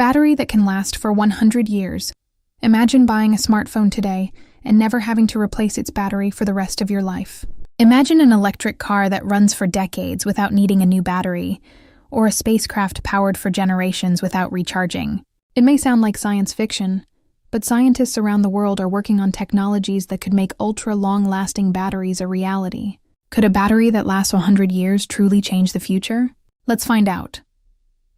battery that can last for 100 years. Imagine buying a smartphone today and never having to replace its battery for the rest of your life. Imagine an electric car that runs for decades without needing a new battery, or a spacecraft powered for generations without recharging. It may sound like science fiction, but scientists around the world are working on technologies that could make ultra-long-lasting batteries a reality. Could a battery that lasts 100 years truly change the future? Let's find out.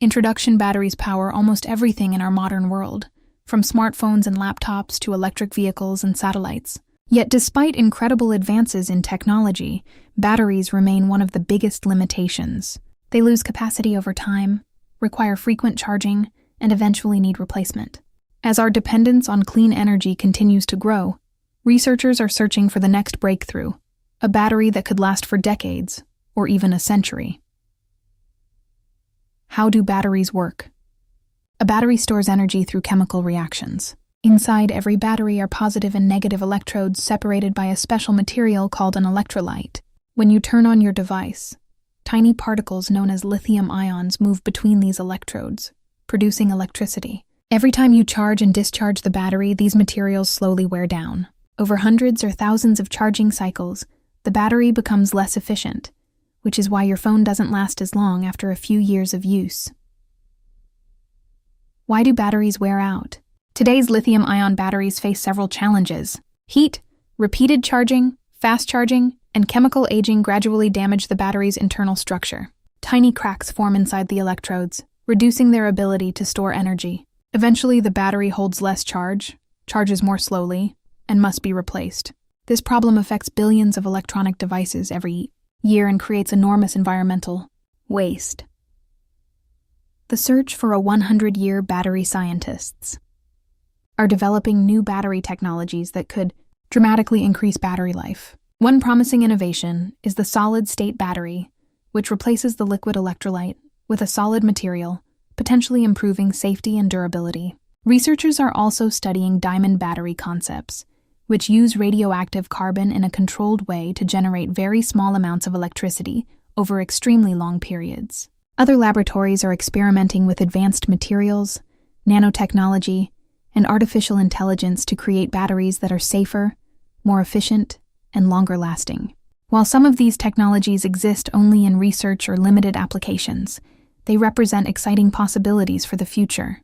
Introduction batteries power almost everything in our modern world, from smartphones and laptops to electric vehicles and satellites. Yet despite incredible advances in technology, batteries remain one of the biggest limitations. They lose capacity over time, require frequent charging, and eventually need replacement. As our dependence on clean energy continues to grow, researchers are searching for the next breakthrough, a battery that could last for decades, or even a century. How do batteries work? A battery stores energy through chemical reactions. Inside every battery are positive and negative electrodes separated by a special material called an electrolyte. When you turn on your device, tiny particles known as lithium ions move between these electrodes, producing electricity. Every time you charge and discharge the battery, these materials slowly wear down. Over hundreds or thousands of charging cycles, the battery becomes less efficient, which is why your phone doesn't last as long after a few years of use. Why do batteries wear out? Today's lithium-ion batteries face several challenges. Heat, repeated charging, fast charging, and chemical aging gradually damage the battery's internal structure. Tiny cracks form inside the electrodes, reducing their ability to store energy. Eventually, the battery holds less charge, charges more slowly, and must be replaced. This problem affects billions of electronic devices every year and creates enormous environmental waste. The search for a 100-year battery. Scientists are developing new battery technologies that could dramatically increase battery life. One promising innovation is the solid-state battery, which replaces the liquid electrolyte with a solid material, potentially improving safety and durability. Researchers are also studying diamond battery concepts, which use radioactive carbon in a controlled way to generate very small amounts of electricity over extremely long periods. Other laboratories are experimenting with advanced materials, nanotechnology, and artificial intelligence to create batteries that are safer, more efficient, and longer lasting. While some of these technologies exist only in research or limited applications, they represent exciting possibilities for the future.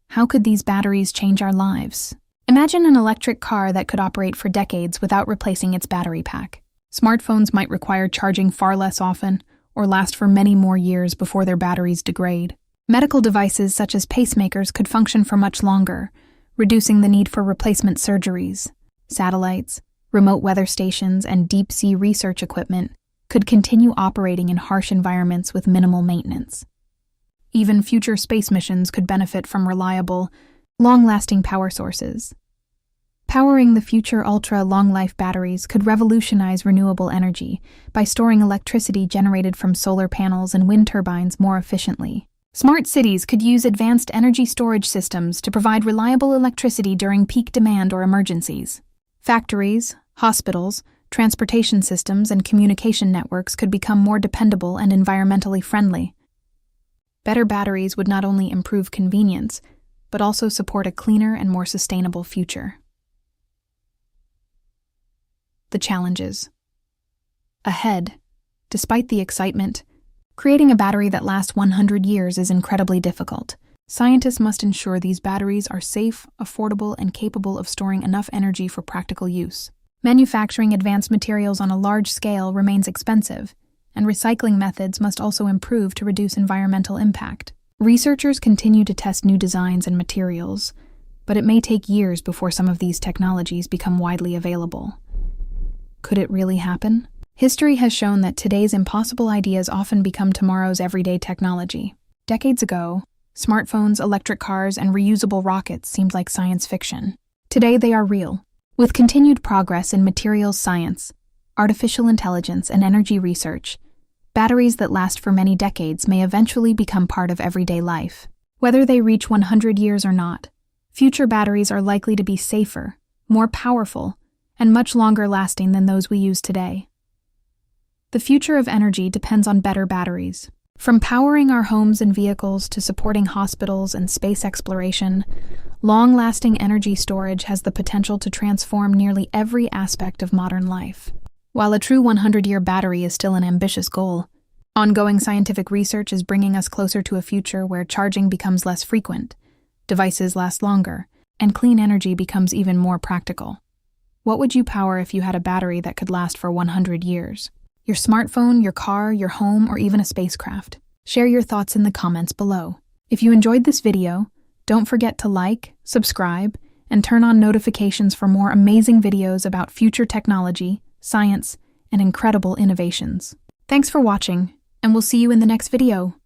How could these batteries change our lives? Imagine an electric car that could operate for decades without replacing its battery pack. Smartphones might require charging far less often or last for many more years before their batteries degrade. Medical devices such as pacemakers could function for much longer, reducing the need for replacement surgeries. Satellites, remote weather stations, and deep-sea research equipment could continue operating in harsh environments with minimal maintenance. Even future space missions could benefit from reliable, long-lasting power sources. Powering the future ultra-long-life batteries could revolutionize renewable energy by storing electricity generated from solar panels and wind turbines more efficiently. Smart cities could use advanced energy storage systems to provide reliable electricity during peak demand or emergencies. Factories, hospitals, transportation systems, and communication networks could become more dependable and environmentally friendly. Better batteries would not only improve convenience, but also support a cleaner and more sustainable future. The challenges ahead. Despite the excitement, creating a battery that lasts 100 years is incredibly difficult. Scientists must ensure these batteries are safe, affordable, and capable of storing enough energy for practical use. Manufacturing advanced materials on a large scale remains expensive, and recycling methods must also improve to reduce environmental impact. Researchers continue to test new designs and materials, but it may take years before some of these technologies become widely available. Could it really happen? History has shown that today's impossible ideas often become tomorrow's everyday technology. Decades ago, smartphones, electric cars, and reusable rockets seemed like science fiction. Today they are real. With continued progress in materials science, artificial intelligence, and energy research, batteries that last for many decades may eventually become part of everyday life. Whether they reach 100 years or not, future batteries are likely to be safer, more powerful, and much longer lasting than those we use today. The future of energy depends on better batteries. From powering our homes and vehicles to supporting hospitals and space exploration, long-lasting energy storage has the potential to transform nearly every aspect of modern life. While a true 100-year battery is still an ambitious goal, ongoing scientific research is bringing us closer to a future where charging becomes less frequent, devices last longer, and clean energy becomes even more practical. What would you power if you had a battery that could last for 100 years? Your smartphone, your car, your home, or even a spacecraft? Share your thoughts in the comments below. If you enjoyed this video, don't forget to like, subscribe, and turn on notifications for more amazing videos about future technology, science, and incredible innovations. Thanks for watching, and we'll see you in the next video.